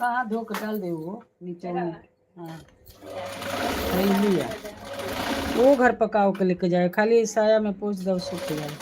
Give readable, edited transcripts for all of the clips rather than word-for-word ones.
कहाँ धो के डाल दे वो नीचे में। हाँ लिया वो घर पकाओ के लेके जाए, खाली साया में पोंछ दो सूख जाए।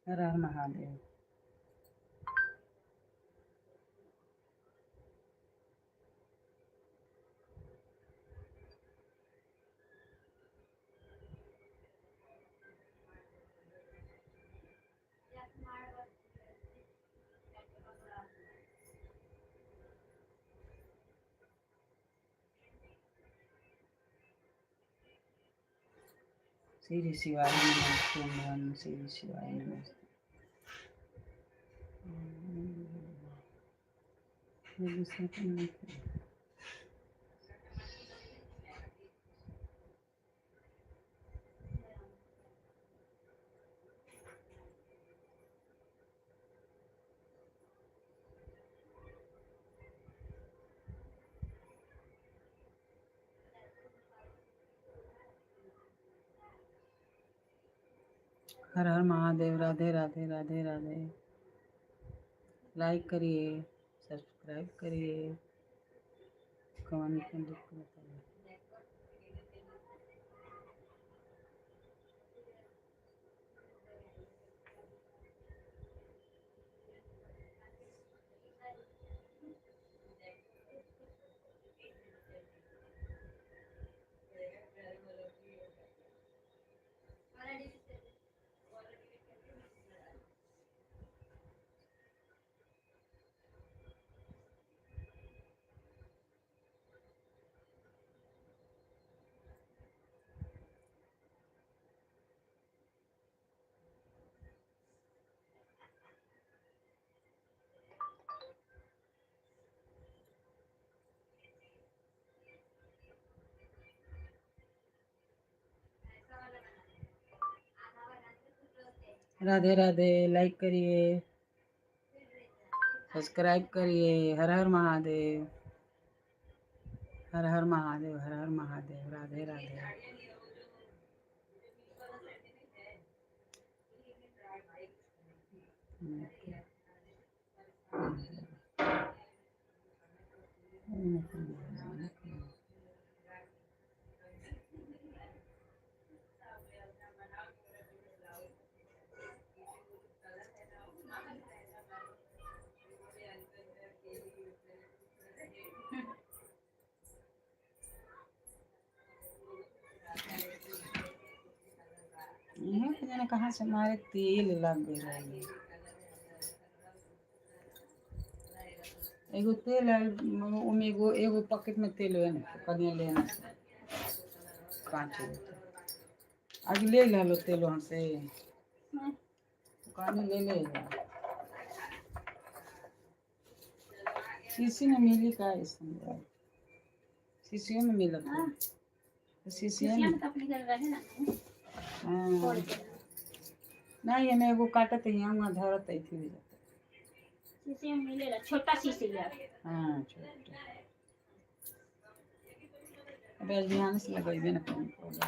हर हर महादेव। श्री शिवाय नमस्ते ओम श्री शिवाय नमस्ते। हर हर महादेव। राधे राधे राधे राधे। लाइक करिए, सब्सक्राइब करिए, कमेंट में लिख के बताइए। राधे राधे। लाइक करिए, सब्सक्राइब करिए। हर हर महादेव, हर हर महादेव, हर हर महादेव। राधे राधे। जाने कहाँ से हमारे तेल लग गए। एगो तेल है उनमें, एगो पैकेट में तेल है ना, कनिया लेना 5 गो। आज ले लो तेल वहाँ से। पानी ले लेगा। शीशी में मिली का इसमें, शीशियों में मिला था। शीशियों में हाँ नहीं ये मैं वो काटत है यहाँ वहाँ धरत है थी शीशी में मिलेगा, छोटा शीशी है। हाँ छोटा। अब आज ध्यान से लगाइए ना पानी पौधा।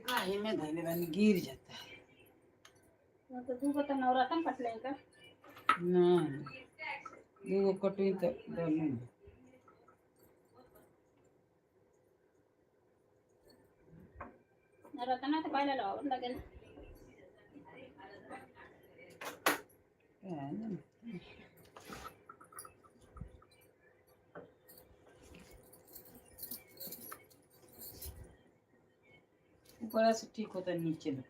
गाय में धैले वाली गिर जाता है। तो तू तो नवरत्न कट लेगा। नहीं वो कटवी तो डालूं। नवरत्न तो पहले लाओ लगे। ऊपर से ठीक होता है नीचे में।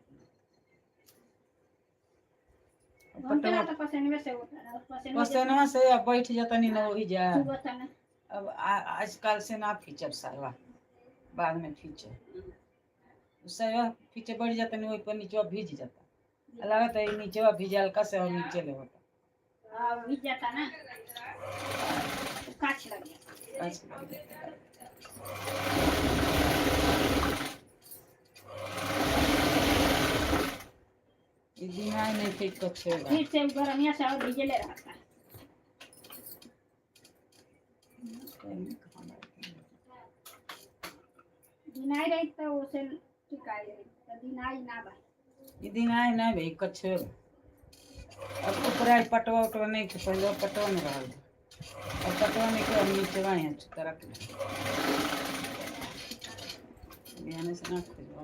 पसंद से अब बैठ जाता नहीं ना वही जा। अब आजकल से ना फीचर सारा बाद में फीचर सारा फीचर बढ़ जाता नहीं वही पर नीचे भीज जाता लगता है नीचे भीजा हल्का से और नीचे ले होता भीज जाता ना काच लग जाता। दिनाई नहीं ठीक कच्छे फिर से गरमिया से और भीजे ले रहा था। दिनाई रही तो उसे टिकाई रही तो दिनाई ना भाई ये दिनाई ना भाई कच्छे अब ऊपर पटवा उटवा नहीं थे पहले पटवा नहीं रहा अब पटवा नहीं के नीचे वाए हैं तरफ बिहाने से ना खोजवा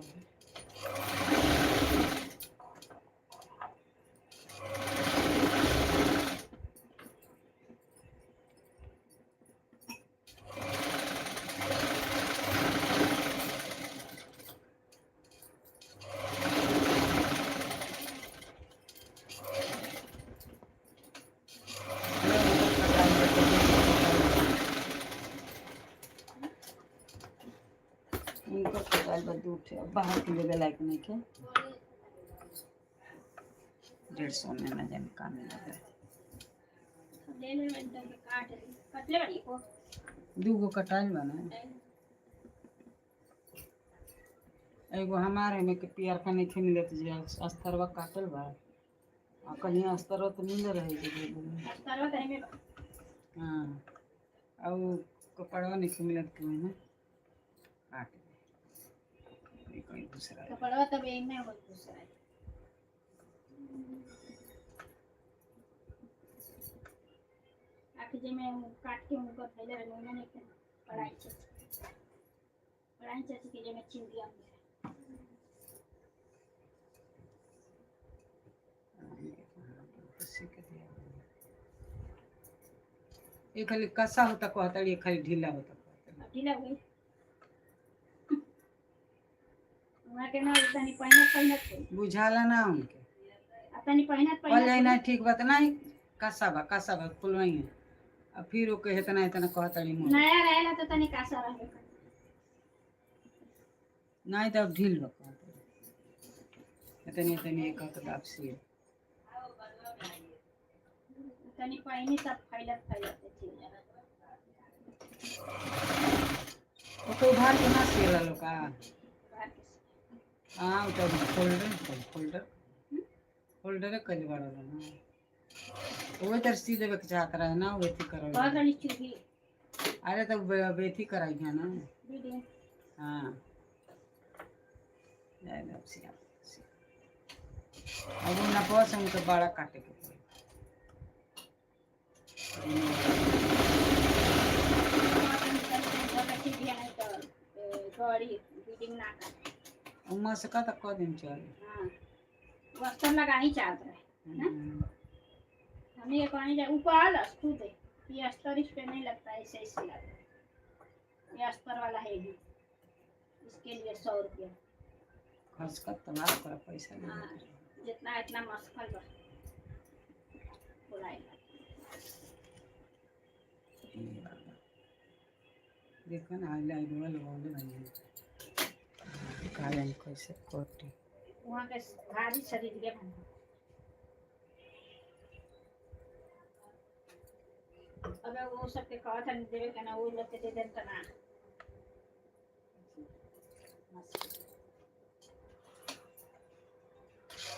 इनको कल बदू उठे बाहर के लिए लायक नहीं के 150 में ना जाने काम लगा ले ले काट कटले बड़ी को दूगो कटाई बना एगो हमारे में के पियर का नहीं मिलत जे अस्तरवा काटल बा आ कहीं अस्तर तो मिल रहे जे अस्तर तो में हां और कपड़वा नहीं मिलत के में काट दे कोई दूसरा कपड़वा तब एक में हो दूसरा आखिर जे में काट के उनको थैले रहे मैंने पढ़ाई से के जे में चिन दिया ये खाली कसा होता कहता ये खाली ढीला होता कहता ढीला हुई वहां के ना तनी पहनत बुझाला ना उनके तनी पहनत पहले ना ठीक बात नहीं कसा बा फुलवाई है अब फिर वो कहे इतना इतना कहता नहीं नया रहेला तो तनी कासा रहे नहीं तब ढील बा इतनी इतनी एक हक दापसी है तनी पानी सब फैलत थी तो उधार के ना सेला लोका हां तो फोल्डर कर बड़ा ना वो तर सीधे के चाहत रहे ना वो थी करो बहुत बड़ी चूड़ी अरे तो बेथी कराई है ना दीदी हां जाए अब से अब ना पसंद तो बड़ा काटे के उम्मा से का तक दिन चल हां वस्त्र लगानी चाहते हैं ना हमें ये पानी जा ऊपर खुद है ये अस्तर इस पे नहीं लगता ऐसे ऐसे लगता है ये अस्तर वाला है भी इसके लिए 100 रुपया खर्च का तमाम कर पैसा जितना इतना मस्कल बस बुलाएगा देखो ना हाईलाइट वाला वाले नहीं कायम कैसे कोटी वहाँ के भारी शरीर के बना। अबे वो सबके कहत है देवे के ना वो लोग के दे देन तना